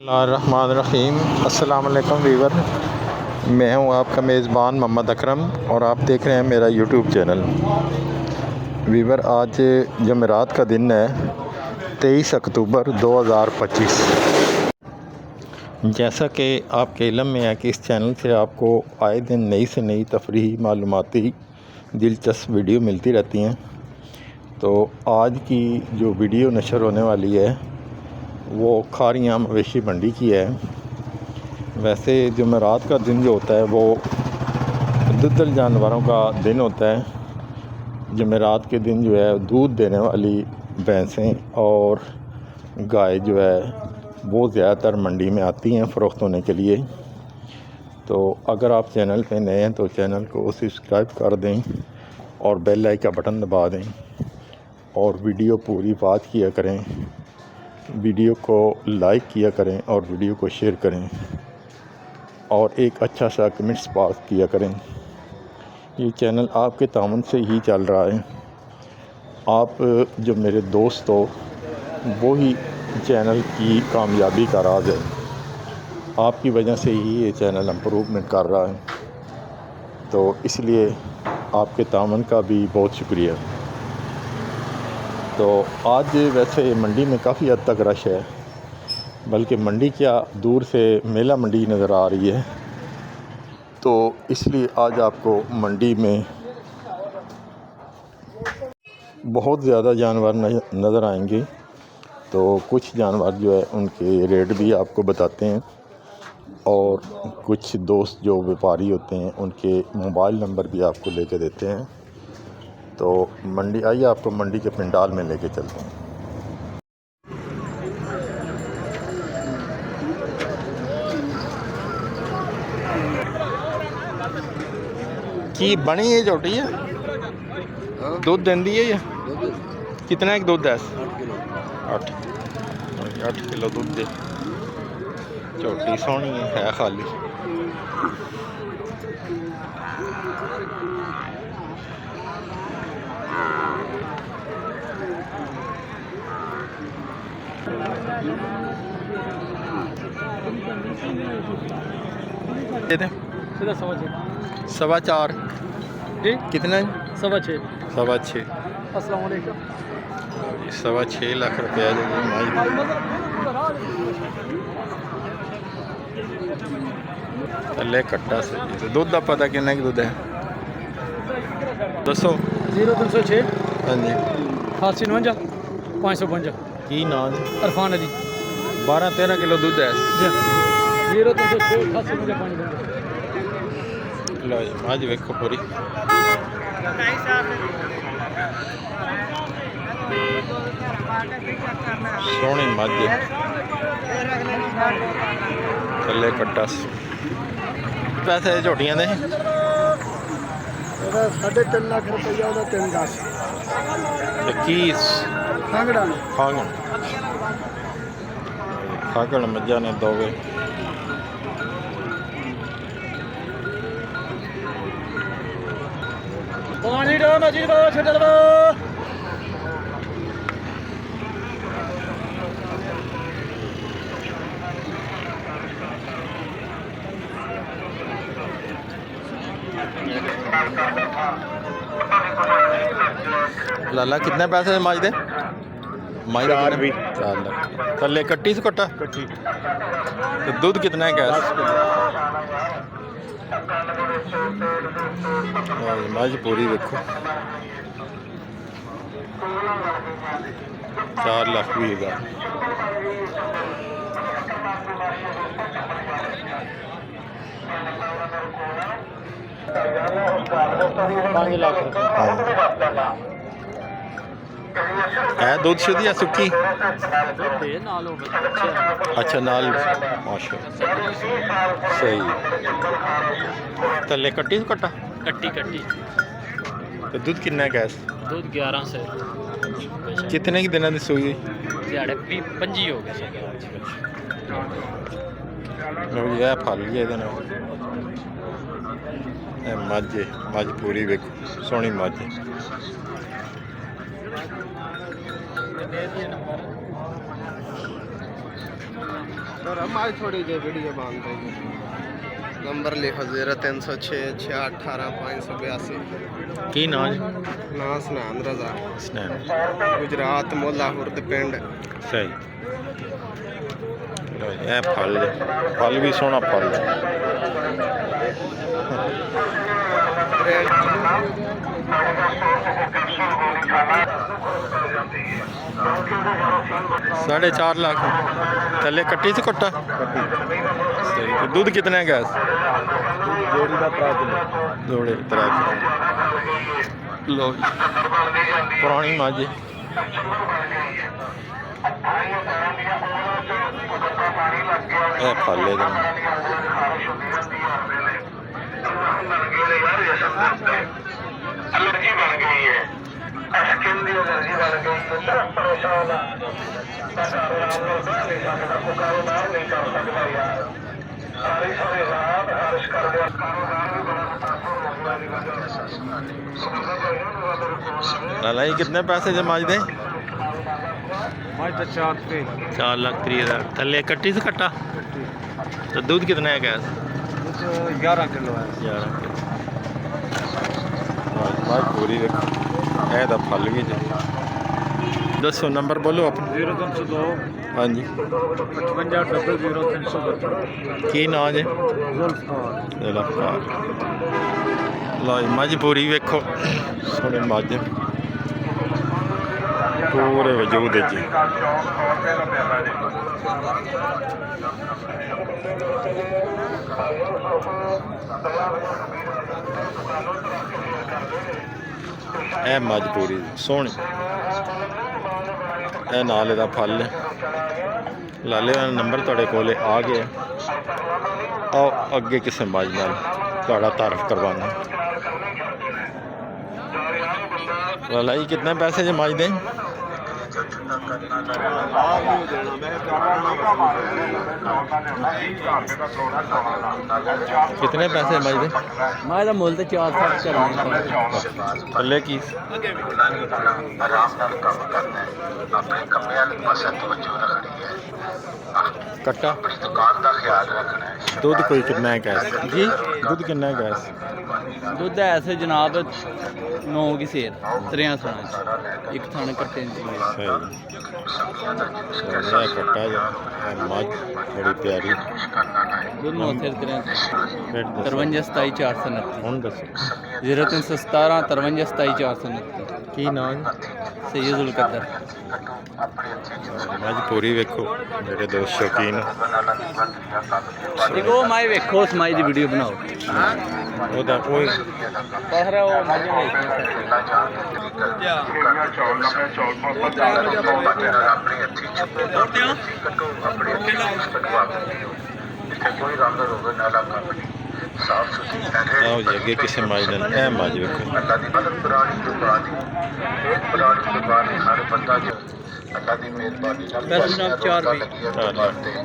बिस्मिल्लाहिर्रहमानिर्रहीम। अस्सलाम वालेकुम वीवर, मैं हूं आपका मेज़बान मोहम्मद अकरम और आप देख रहे हैं मेरा यूट्यूब चैनल। वीवर, आज जमेरात का दिन है 23 अक्टूबर 2025। जैसा कि आपके इल्म में है कि इस चैनल से आपको आए दिन नई से नई तफरीही मालूमाती दिलचस्प वीडियो मिलती रहती हैं। तो आज की जो वीडियो नशर होने वाली है वो खारियां मवेशी मंडी की है। वैसे जुमेरात का दिन जो होता है वो दुग्धल जानवरों का दिन होता है। जुमेरात के दिन जो है दूध देने वाली भैंसें और गाय जो है वो ज़्यादातर मंडी में आती हैं फ़रोख्त होने के लिए। तो अगर आप चैनल पे नए हैं तो चैनल को सब्सक्राइब कर दें और बेल आइकन का बटन दबा दें और वीडियो पूरी वॉच किया करें, वीडियो को लाइक किया करें और वीडियो को शेयर करें और एक अच्छा सा कमेंट्स पास किया करें। ये चैनल आपके तावन से ही चल रहा है। आप जो मेरे दोस्त हो वो ही चैनल की कामयाबी का राज है। आपकी वजह से ही ये चैनल इम्प्रूवमेंट कर रहा है, तो इसलिए आपके तावन का भी बहुत शुक्रिया। तो आज वैसे मंडी में काफ़ी हद तक रश है, बल्कि मंडी क्या दूर से मेला मंडी नज़र आ रही है। तो इसलिए आज आपको मंडी में बहुत ज़्यादा जानवर नज़र आएंगे। तो कुछ जानवर जो है उनके रेट भी आपको बताते हैं और कुछ दोस्त जो व्यापारी होते हैं उनके मोबाइल नंबर भी आपको लेके देते हैं। तो मंडी आइए, आपको मंडी के पंडाल में लेके चलते हैं। की बनी है झोटी है, दूध देंदी है ये कितना एक दूध है? 8 किलो दूध दे। झोटी सोहनी है खाली। दे दे 4.25 जी कितना है? 6.25। 6.25। अस्सलाम वालेकुम। 6.25 लाख रुपया जो थले कट्टा से दुध का पता किन्ना की दुध है दसो। 0306 हाँ जी 88 552 की नाम अरफान अली 12-13 किलो दूध है। 0306 88 552। लो जी मज वेखो पूरी। सोहनी मज थले कट्टा। पैसे झोटियां दे 3.5 लाख रुपया 3.10 की खांगड़ा खागड़ मज्जा ने दोगे। पानी डो मजीद बो छटल बो लाला कितने पैसे मज दे? मज दे 4 लाख। थले कट्टी से कट्टा कट्टी तो दूध कितना है गैस? मज पूरी देखो 4 लाख भी है। 5 लाख है दूध शुद्ध या सुक्की? दे नाल हो गया। अच्छा नाल माशा सही। थले कट्टी से कट्टा कट्टी तो दूध कितना है गैस? दूध 11 से कितने की दिन की सूई? दिहाड़े 25 हो गए। यह फल गया मज पूरी वेखो सोहनी मज। सर हम आज थोड़ी देर वीडियो बांध देंगे। नंबर लिखो 0306 618 582। की नाज ना स्नान रजा स्नैन गुजरात मोला हुरद पिंड। सही ਇਹ ਫਲ ਵੀ ਸੋਹਣਾ ਫਲ ਹੈ। ₹4.5 लाख थले कट्टी से कट्टा सही। तो दूध कितना है गैस जोड़ी का 3 किलो जोड़े 3 किलो लो जी पुरानी माझी फल है एलर्जी बन गई है, स्किन की एलर्जी बन गई है, सिर्फ परेशान है, कारोबार नहीं कर सकता यार, सारी सारी रात बारिश कर दिया, लाला कितने पैसे जमाज दे? 4,30,000 थले कट्टी से कट्टा। तो दूध कितना है गैस 11 किलो है। 11 किलो पूरी ਇਹਦਾ ਫਲ ਵੀ ਜੀ ਦੱਸੋ ਨੰਬਰ ਬੋਲੋ ਆਪਣਾ 0302 ਹਾਂਜੀ 55 ਕੀ ਨਾਂ ਜੀ ਜ਼ੁਲਫਕਾਰ ਲਓ ਜੀ ਮੱਝ ਪੂਰੀ ਵੇਖੋ ਸੋਹਣੇ ਮੱਝ ਪੂਰੇ ਵਜੂਦ ਹੈ ਜੀ ਇਹ ਮੱਝ ਪੂਰੀ ਸੋਹਣੀ ਇਹ ਨਾਲ ਇਹਦਾ ਫਲ ਲਾਲੇ ਦਾ ਨੰਬਰ ਤੁਹਾਡੇ ਕੋਲ ਆ ਗਿਆ ਆਓ ਅੱਗੇ ਕਿਸੇ ਮੱਝ ਨਾਲ ਤੁਹਾਡਾ ਤਾਰਫ ਕਰਵਾਉਣਾ ਲਾਲਾ ਜੀ ਕਿੰਨੇ ਪੈਸੇ ਜੇ ਮੱਝ ਦੇ कितने पैसे मज दे मैं तो मुल तो 4 थले की कट्टा दूध कोई कितना है गैस जी दूध कितना है गैस दुध ऐसे जनाब 9 की सेर 3 थाना एक थाने कट्टे सही कट्टा जो मझ बड़ी प्यारी दुध 9 सेर 53 27 429 ਹੁਣ ਦੱਸੋ 0317 53 27 429 ਕੀ ਨਾਮ सैयदुल कदर मझ पूरी वेखो मेरे दोस्त शौकीन देखो माई वेखो उस माई की वीडियो बनाओ ਉਹਦਾ ਕੋਈ पहरा वो मज कोई रंग रोग नाला कंपनी साफ सुथरी ਆਓ ਜੀ ਅੱਗੇ ਕਿਸੇ ਮੱਝ ਦਾ ਇਹ ਮੱਝ ਵੇਖੋ अल्लाह की मदद पुरानी दुकान एक पुरानी दुकान हर बंदा जो अल्लाह की मेहरबानी पैसे जनाब 4 भी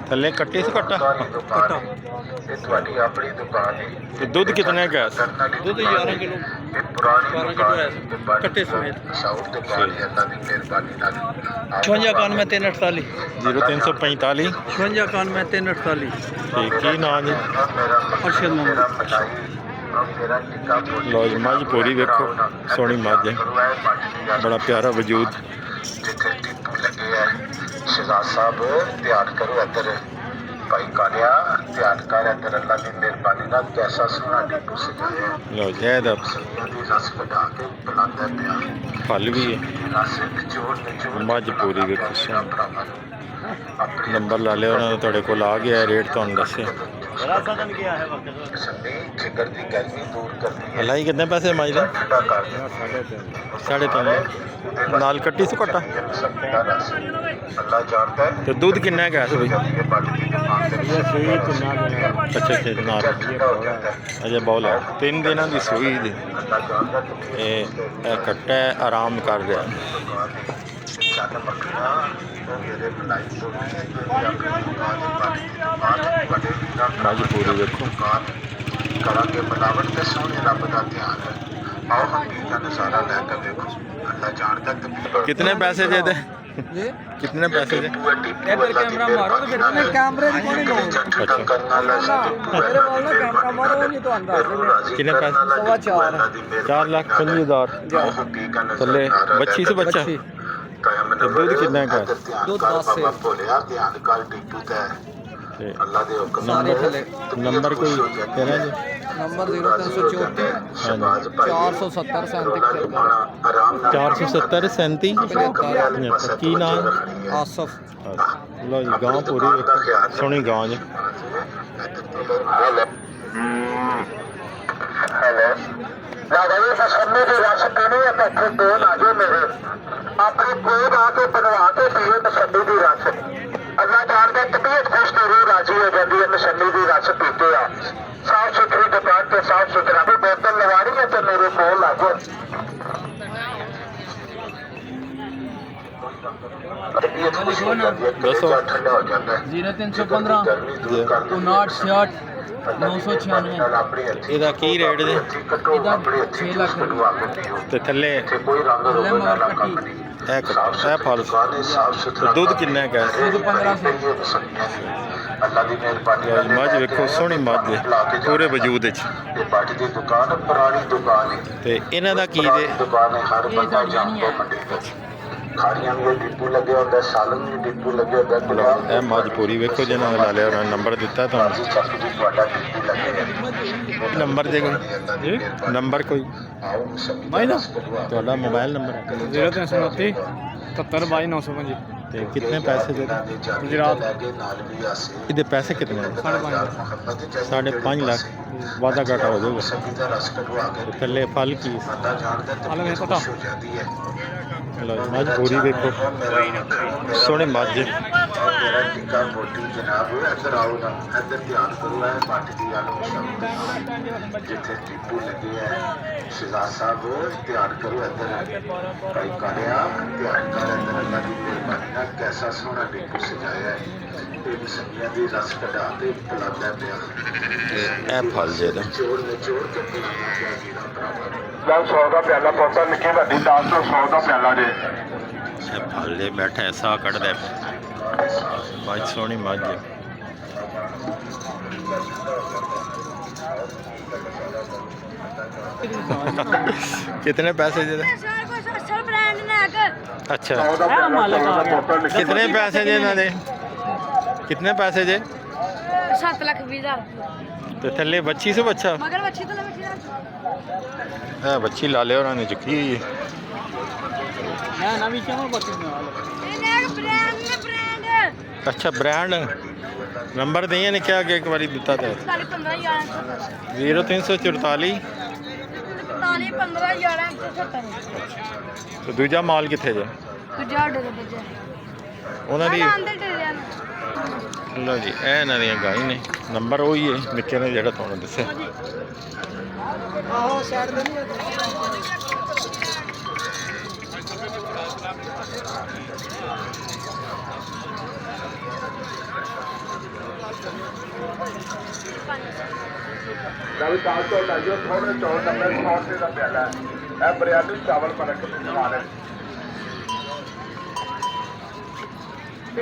ਥੱਲੇ ਕੱਟੇ ਸੀ ਕੱਟਾ ਕੱਟਾ ਇਹ ਤੁਹਾਡੀ ਆਪਣੀ ਦੁਕਾਨ ਹੈ ਤੇ ਦੁੱਧ ਕਿੰਨਾ ਹੈ ਗੈਸ दुध 11 किलो ਇਹ ਪੁਰਾਣੀ 12 ਦੁਕਾਨ किलो है कट्टे समेत ਸਾਊਥ ਦੁਕਾਨ ਹੈ ਅੱਲਾਹ ਦੀ ਮਿਹਰਬਾਨੀ ਨਾਲ 56 91 348 0345 56 91 348 ਠੀਕ ਕੀ ਨਾਂ ਜੀ अरशद मोहम्मद ਮੇਰਾ ਟਿੱਕਾ ਲਓ ਜੀ ਮੱਝ ਪੂਰੀ ਵੇਖੋ ਸੋਹਣੀ ਮੱਝ ਹੈ ਬੜਾ ਪਿਆਰਾ ਵਜੂਦ ਜਿੱਥੇ ਟਿੱਪੂ ਲੱਗੇ ਆ ਸ਼ਹਿਜ਼ਾਦ ਸਾਹਿਬ ਧਿਆਨ ਕਰੋ ਇੱਧਰ ਭਾਈ ਕਾਲਿਆ ਧਿਆਨ ਕਰ ਇੱਧਰ ਅੱਲਾਹ ਦੀ ਮਿਹਰਬਾਨੀ ਨਾਲ ਕੈਸਾ ਸੋਹਣਾ ਟਿੱਪੂ ਸਜਾਇਆ ਲਓ ਜੀ ਇਹਦਾ ਉਹਦੀ ਰਸ ਵਧਾ ਕੇ ਬੁਲਾਉਂਦਾ ਪਿਆ ਫਲ ਵੀ ਹੈ ਰਸ ਨਿਚੋੜ ਨਿਚੋੜ ਮੱਝ ਪੂਰੀ ਵੇਖੋ ਸੋਹਣੀ ਭਰਾਵਾਂ ਨੂੰ ਆਪਣੇ ਨੰਬਰ ਲਾ ਲਿਆ ਉਹਨਾਂ ਨੇ ਤੁਹਾਡੇ ਕੋਲ ਆ ਗਿਆ ਰੇਟ ਤੁਹਾਨੂੰ ਦੱਸਿਆ ਤਸੱਲੀ ਜਿਗਰ ਦੀ ਗਰਮੀ ਦੂਰ ਕਰਦੀ ਹੈ ਅੱਲਾ ਜੀ ਕਿੰਨੇ ਪੈਸੇ ਮੱਝ ਦੇ ਠੰਡਾ ਕਰ ਦਿਆ 3.5 ਨਾਲ ਕੱਟੀ ਸੀ ਕੱਟਾ ਅੱਲਾਹ ਜਾਣਦਾ ਹੈ ਤੇ ਦੁੱਧ ਕਿੰਨਾ ਹੈ ਗੈਸ ਬਈ ਇਹ ਬੱਟ ਦੀ ਦੁਕਾਨ ਤੇ ਅੱਛਾ ਅੱਛਾ ਨਾਲ ਅਜੇ ਬੋਲ ਹੈ 3 ਦਿਨਾਂ ਦੀ ਸੂਈ ਦੀ ਅੱਲਾਹ ਜਾਣਦਾ ਤੂੰ ਇਹ ਕੱਟਾ ਹੈ, ਆਰਾਮ ਕਰ ਰਿਹਾ ਚੱਲ ਮੱਖਣਾ ਉਹ ਮੇਰੇ ਮਲਾਈ ਤੋਂ ਨਹੀਂ ਹੈ ਕਿ ਆਪਣੀ ਦੁਕਾਨ ਦੇ ਬੱਟ ਦੀ ਦੁਕਾਨ ਬੜੇ ਵੀਰਾਂ ਮੱਝ ਪੂਰੀ ਵੇਖੋ ਦੁਕਾਨ ਕਰਾਂਗੇ ਮਿਲਾਵਟ ਤੇ ਸੋਹਣੇ ਰੱਬ ਦਾ ਧਿਆਨ ਹੈ ਆਓ ਹਕੀਕਤ ਦਾ ਨਜ਼ਾਰਾ ਲੈ ਕੇ ਵੇਖੋ ਅੱਲਾਹ ਜਾਣਦਾ ਤਬੀਬ कितने पैसे दे दे जी कितने पैसे थे? इधर कैमरा मारो तो फिर कैमरे की कोई लोड अच्छा मेरे वाला कैमरा मारो नहीं तो अंदर कितने पैसे? 4.5 4,50,000 थले बच्ची से बच्चा बच्ची ਤੇ ਦੁੱਧ ਕਿੰਨਾ ਕਾ दूध 10 से ਤੇ सारे थले ਨੰਬਰ ਕੋਈ ਤੇਰਾ ਜੀ नंबर 0334 470 470 37 ਕੀ ਨਾਮ? आसफ ਲੋ ਜੀ ਗਾਂ ਪੂਰੀ ਵੇਖੋ ਸੋਹਣੀ ਗਾਂ ਜੀ हेलो दादा जी मसम्मी की रस पीनी है तो फिर दो लाजो मेरे अपनी कोई आके बनवा के पीए मसम्मी की रस अल्लाह जानता तबीयत खुश तो रूह राजी हो जाती है मसम्मी की रस पीते आ साफ सुथरी दुकान पे साफ सुथरा भी बोतल लवानी है तो मेरे को लागो लिखो ना दसो। ठंडा हो जाता है 0315 59 996 ਇਹਦਾ ਕੀ ਰੇਟ ਜੀ? ਇਹਦਾ 6 ਲੱਖ ਤੇ ਥੱਲੇ कोई रंग ਥੱਲੇ ਮਗਰ ਪੱਟੀ ਇਹ ਫਲ ਦੁੱਧ ਕਿੰਨਾ ਕਾ? ਦੁੱਧ 15 ਸੇ ਅੱਲਾ ਦੀ ਮਿਹਰਬਾਨੀ ਲਓ ਜੀ, ਮੱਝ ਵੇਖੋ ਸੋਹਣੀ ਮੱਝ ਹੈ ਪੂਰੇ ਵਜੂਦ ਵਿੱਚ ਇਹ ਬਾਟੀ ਦੀ ਦੁਕਾਨ ਪੁਰਾਣੀ ਦੁਕਾਨ ਹੈ ਤੇ ਇਹਨਾਂ ਦਾ ਕੀ ਦੇ? ਦੁਕਾਨ ਹੈ ਹਰ ਇਹ ਬੰਦਾ ਸਾਡੀਆਂ ਨਹੀਂ ਜਾਣਦਾ ਹੈ। ਮੰਡੀ ਵਿੱਚ ਖਾੜੀਆਂ ਵੀ ਡਿਪੂ ਲੱਗੇ ਹੁੰਦਾ ਸਾਲਨ ਵੀ ਡਿਪੂ ਲੱਗੇ ਹੁੰਦਾ ਇਹ ਮੱਝ ਪੂਰੀ ਵੇਖੋ ਜਿਹਨਾਂ ਨੇ ਲਾ ਲਿਆ ਉਹਨਾਂ ਨੇ ਨੰਬਰ ਦਿੱਤਾ ਤੁਹਾਨੂੰ ਚੱਕ ਦੀ ਤੁਹਾਡਾ ਡਿਪੂ ਲੱਗੇ ਨੰਬਰ ਦੇ ਕੋਈ ਨੰਬਰ ਕੋਈ ਤੁਹਾਡਾ ਮੋਬਾਈਲ ਨੰਬਰ 0329 70 22 905 ਤੇ ਕਿੰਨੇ ਪੈਸੇ ਦੇ? गुजरात ਇਹਦੇ ਪੈਸੇ ਕਿੰਨੇ ਨੇ? 5.5 ਲੱਖ ਵਾਧਾ ਘਾਟਾ ਹੋ ਜਾਊਗਾ ਤੇ ਥੱਲੇ ਫਲ ਕੀ? हाल में पता ਲਓ ਜੀ, ਮੱਝ ਪੂਰੀ ਵੇਖੋ ਸੋਹਣੀ ਮੱਝ ਹੈ। ਮੇਰਾ ਟਿੱਕਾ ਮੋਟੀ ਜਨਾਬ ਇੱਧਰ ਆਓ ਨਾ ਇੱਧਰ ਧਿਆਨ ਕਰੋ ਇਹ ਬਾਟੀ ਦੀ ਗੱਲ ਜਿੱਥੇ ਟਿੱਪੂ ਲੱਗੇ ਹੈ ਸ਼ਹਿਜ਼ਾਦ ਸਾਹਿਬ ਧਿਆਨ ਕਰੋ ਇੱਧਰ ਭਾਈ ਕਾਲਿਆ ਧਿਆਨ ਕਰ ਇੱਧਰ ਅੱਲਾ ਦੀ ਮਿਹਰਬਾਨੀ ਨਾਲ ਕੈਸਾ ਸੋਹਣਾ ਟਿੱਪੂ ਸਜਾਇਆ ਹੈ ਇਹ ਮਸਮੀਆਂ ਦੀ ਰਸ ਕਢਾ ਕੇ ਪਿਲਾਉਂਦਾ ਪਿਆ ਤੇ ਇਹ ਫਲ ਜਿਹੜਾ ਨਿਚੋੜ ਨਿਚੋੜ ਕੇ ਪਿਲਾਉਣਾ ਪਿਆ ਜੀਰਾ ਭਰਾਵਾ ਲਓ 100 ਦਾ ਪਿਆਲਾ ਪੋਤਾ ਨਿੱਕੀ ਵੱਡੀ 10 ਤੋਂ 100 ਦਾ ਪਿਆਲਾ ਜੇ ਇਹ ਫਲ ਜੇ ਬੈਠਾ ਐਸਾ ਕੱਢਦਾ ਮੱਝ ਸੋਹਣੀ ਮੱਝ ਹੈ। कितने पैसे दे? अच्छा कितने पैसे जे ना दे? कितने पैसे जे? 7 ਲੱਖ 20,000 तो थल्ले बच्ची से बच्चा मगर बच्ची तो है बच्ची ला ले उन्होंने चुकी हुई है। ना ना भी चलो बच्ची ਨਾਲ ब्रांड अच्छा ब्रांड नंबर दिए ने क्या कि एक बारी दिता था 0344 तो दूजा माल किथे जे उन्होंने लो जी ए इन्हों दी गाई ने नंबर वही है निक्के ने जो तुहानू दस्सिया ਨਵੀਂ ਤਾਲ ਤੋਂ ਲਾਈਓ ਥੋੜੇ ਚੌਲ ਨੰਬਰ 100 ਰੁਪਏ ਦਾ ਪਿਆਲਾ ਇਹ ਬਿਰਿਆਨੀ ਚਾਵਲ ਬਣਾ ਕੇ ਖਵਾ ਰਹੇ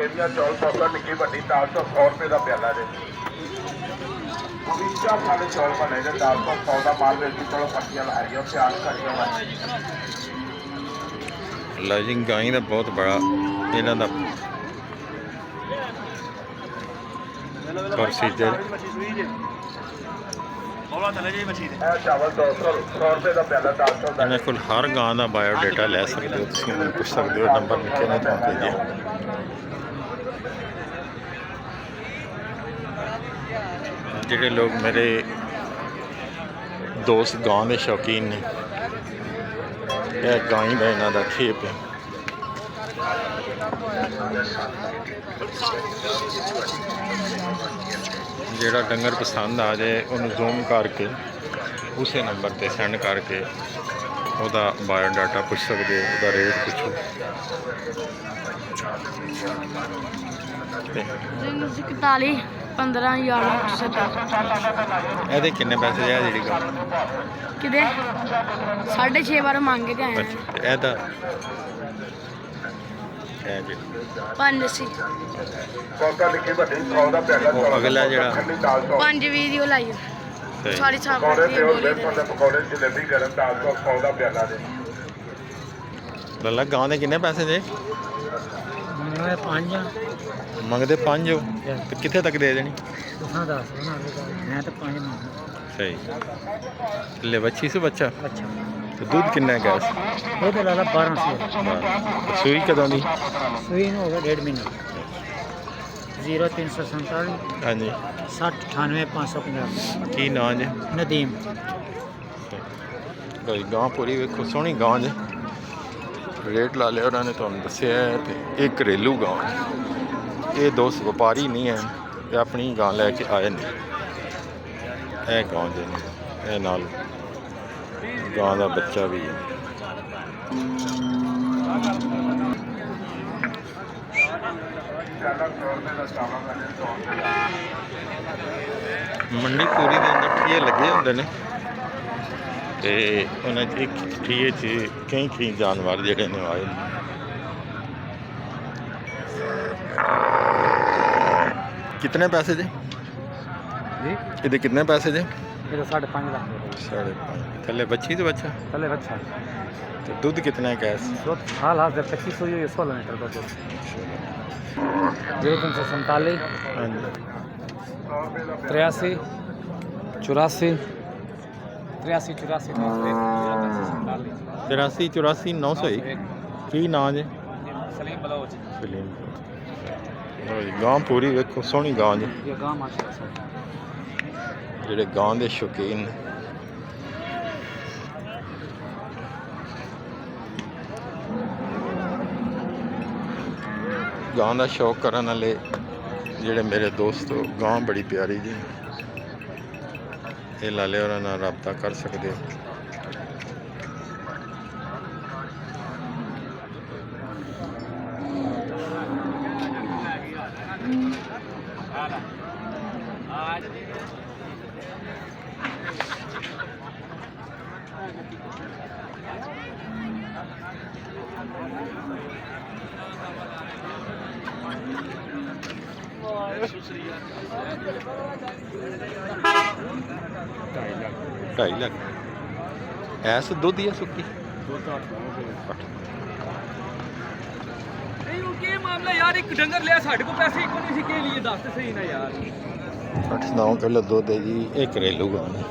ਇਹਦੀਆਂ ਚੌਲ ਪੋਤਾ ਨਿੱਕੀ ਵੱਡੀ 400 ਰੁਪਏ ਦਾ ਪਿਆਲਾ ਜੇ ਵਿਚਾ ਸਾਡੇ ਚੌਲ ਬਣੇ ਨੇ 400 ਦਾ ਮਾਲ ਵੇਚੀ ਕੋਲ ਪੱਟੀਆਂ ਲਾਈਆਂ ਪਿਆਜ਼ ਕਰੀਆਂ ਵਾ लो जी गाई का बहुत बड़ा इन्हों का प्रोसीजर ਇਹ ਚਾਵਲ 100 ਰੁਪਏ ਦਾ ਪਿਆਲਾ 400 ਦਾ इन्होंने कोल हर गां का बायोडेटा लै सकते हो तुसीं उन्होंने पुछ सकते हो नंबर निक्के ने तुहानू भेजिया ਜਿਹੜੇ लोग मेरे दोस्त गां के शौकीन ने यह गां का इन्हों का खेप है ਜਿਹੜਾ ਡੰਗਰ ਪਸੰਦ ਆ ਜਾਏ ਉਹਨੂੰ ਜ਼ੂਮ ਕਰਕੇ ਉਸੇ ਨੰਬਰ ਤੇ ਸੈਂਡ ਕਰਕੇ ਉਹਦਾ ਬਾਇਓਡਾਟਾ ਪੁੱਛ ਸਕਦੇ ਹੋ ਉਹਦਾ ਰੇਟ ਪੁੱਛੋ ਤੇ 41 15 11 ਇਹਦੇ ਕਿੰਨੇ ਪੈਸੇ ਆ ਜਿਹੜੀ ਗੱਲ ਕਿਦੇ 6.5 ਵਾਰ ਮੰਗੇ ਤੇ ਆਏ ਅੱਛਾ ਤੇ ਇਹਦਾ ਇਹ ਜਿਹੜੀ 580 ਉਹ ਅਗਲਾ ਜਿਹੜਾ 520 ਦੀ ਉਹ ਲਾਈ ਸਹੀ ਸਾਰੀ ਛਾਪ ਕਰਦੀ ਹੈ ਬੋਲੀ ਦੇ ਲੱਲਾ ਗਾਂ ਦੇ ਕਿੰਨੇ ਪੈਸੇ ਜੇ ਮੈਂ 5 ਮੰਗਦੇ 5 ਹੋ ਤੇ ਕਿੱਥੇ ਤੱਕ ਦੇ ਦੇਣੀ ਤੁਸਾਂ ਦੱਸ ਮੈਂ ਤਾਂ 5 ਮੰਗਦਾ ਸਹੀ ਲੈ ਬੱਚੀ ਸੀ ਬੱਚਾ ਅੱਛਾ ਤੇ ਦੁੱਧ ਕਿੰਨਾ ਹੈ ਗੈਸ ਇਹ ਤੇ ਲਾਲਾ 1200 ਸੂਈ ਕਦੋਂ ਦੀ ਸੂਈ ਨੂੰ ਹੋ ਗਿਆ 1.5 ਮਹੀਨਾ 0347 ਹਾਂਜੀ 60 98 550 ਕੀ ਨਾਂ ਜੇ ਨਦੀਮ ਗਾਂ ਗਾਂ ਪੂਰੀ ਵੇਖੋ ਸੋਹਣੀ ਗਾਂ ਜੇ ਰੇਟ ਲਾ ਲਿਆ ਉਹਨਾਂ ਨੇ ਤੁਹਾਨੂੰ ਦੱਸਿਆ ਹੈ ਤੇ ਇਹ ਘਰੇਲੂ ਗਾਂ ਹੈ। ਇਹ ਦੋਸਤ ਵਪਾਰੀ ਨਹੀਂ ਹੈ ਇਹ ਆਪਣੀ ਗਾਂ ਲੈ ਕੇ ਆਏ ਨੇ ਇਹ ਗਾਂ ਦੇ ਨੇ ਇਹ ਨਾਲ ਗਾਂ ਦਾ ਬੱਚਾ ਵੀ ਹੈ ਮੰਡੀ ਪੂਰੀ ਦੇ ਅੰਦਰ ਠੀਏ ਲੱਗੇ ਹੁੰਦੇ ਨੇ ਤੇ ਉਹਨਾਂ 'ਚ ਇੱਕ ਠੀਏ 'ਚ ਕਈ ਜਾਨਵਰ ਜਿਹੜੇ ਨੇ ਆਏ ਨੇ ਕਿੰਨੇ ਪੈਸੇ ਜੇ ਜੀ ਇਹਦੇ ਕਿੰਨੇ ਪੈਸੇ ਜੇ ਇਹ 5.5 ਲੱਖ ਦੇ 5.5 ਥੱਲੇ ਬੱਚੀ ਤੇ ਬੱਚਾ ਥੱਲੇ ਬੱਚਾ ਤੇ ਦੁੱਧ ਕਿੰਨਾ ਹੈ ਗੈਸ ਦੁੱਧ ਹਾਲ ਦੇ 25 ਸੂਈ 16 ਲੀਟਰ ਦਾ ਦੁੱਧ 0347 ਹਾਂਜੀ 83 84 83 84 83 84 901 ਕੀ ਨਾਂ ਜੇ सलीम बलोच ਸਲੀਮ ਲਓ ਜੀ ਗਾਂ ਪੂਰੀ ਵੇਖੋ ਸੋਹਣੀ ਗਾਂ ਜੇ ये गांव माशाल्लाह ਜਿਹੜੇ ਗਾਂ ਦੇ ਸ਼ੌਕੀਨ ਨੇ ਗਾਂ ਦਾ ਸ਼ੌਕ ਕਰਨ ਵਾਲੇ ਜਿਹੜੇ ਮੇਰੇ ਦੋਸਤੋ ਗਾਂ ਬੜੀ ਪਿਆਰੀ ਜੀ ਇਹ ਲਾਲੇ ਉਹਨਾਂ ਨਾਲ ਰਾਬਤਾ ਕਰ ਸਕਦੇ ਹੋ ਢਾਈ ਲੱਖ ਐਸ ਦੁੱਧ ਹੀ ਆ ਸੁੱਕੀ ਨਹੀਂ ਉਹ ਕੀ ਮਾਮਲਾ ਯਾਰ ਇੱਕ ਡੰਗਰ ਲਿਆ ਸਾਡੇ ਕੋਲ ਪੈਸੇ ਕੋਈ ਨਹੀਂ ਸੀ ਕੇ ਲਈ ਦੱਸ ਤੇ ਸਹੀ ਨਾ ਯਾਰ 8-9 ਕਿਲੋ ਦੁੱਧ ਹੈ ਜੀ ਇਹ ਘਰੇਲੂ ਗਾਂ ਹੈ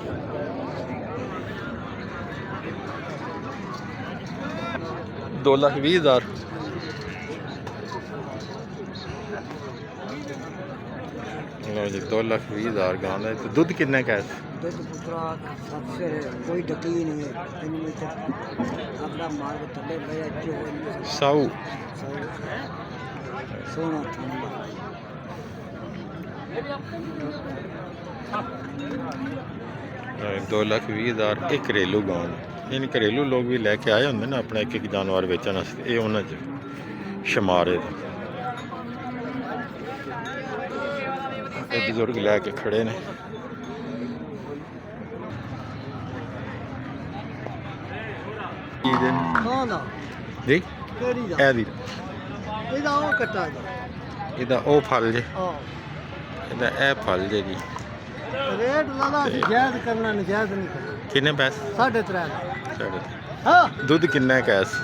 2,20,000 ਲਓ ਜੀ 2,20,000 ਗਾਂ ਦਾ ਤੇ ਦੁੱਧ ਕਿੰਨਾ ਕਾ ਹੈ दुध पुत्रा सबसे कोई डकी ही नहीं है इनमें से अपना मार के थले भैया जो ਸਾਊ सोना ठंडा 2,20,000 ਇਹ ਘਰੇਲੂ ਗਾਂ ਨੇ ਇਹਨ ਘਰੇਲੂ ਲੋਕ ਵੀ ਲੈ ਕੇ ਆਏ ਹੁੰਦੇ ਨੇ ਆਪਣਾ ਇੱਕ ਜਾਨਵਰ ਵੇਚਣ ਵਾਸਤੇ ਇਹ ਉਹਨਾਂ 'ਚ ਸ਼ਮਾਰੇ ਇਹ ਬਜ਼ੁਰਗ ਲੈ ਕੇ ਖੜੇ ਨੇ ਕੀ ਦੇ ना ना ਜੀ केरी दा ਇਹ ਦੀ ਇਹਦਾ ਉਹ ਕੱਟਾ ਦਾ ਇਹਦਾ ਉਹ ਫਲ ਜੇ ਆ ਇਹਦਾ ਇਹ ਫਲ ਜੇ ਜੀ ਰੇਟ ਲਾਲਾ ਜਾਇਜ਼ ਕਰਨਾ ਨਜਾਇਜ਼ ਨਹੀਂ ਕਰਨਾ ਕਿੰਨੇ ਪੈਸੇ 3.5 ਸਾਡੇ ਹਾਂ ਦੁੱਧ ਕਿੰਨਾ ਹੈ ਕੈਸ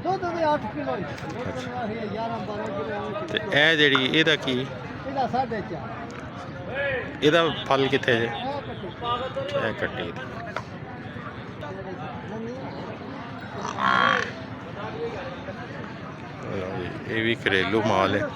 ਦੁੱਧ ਦੇ 8 ਕਿਲੋ 11 12 ਕਿਲੋ ਤੇ ਇਹ ਜਿਹੜੀ ਇਹਦਾ ਕੀ ਇਹਦਾ 4.5 ਇਹਦਾ ਫਲ ਕਿੱਥੇ ਜੇ ਇਹ ਕੱਟੀ ਇਹ ਕੱਟੀ ਦੀ ਲਓ ਜੀ, ਇਹ ਵੀ ਘਰੇਲੂ ਮਾਲ ਹੈ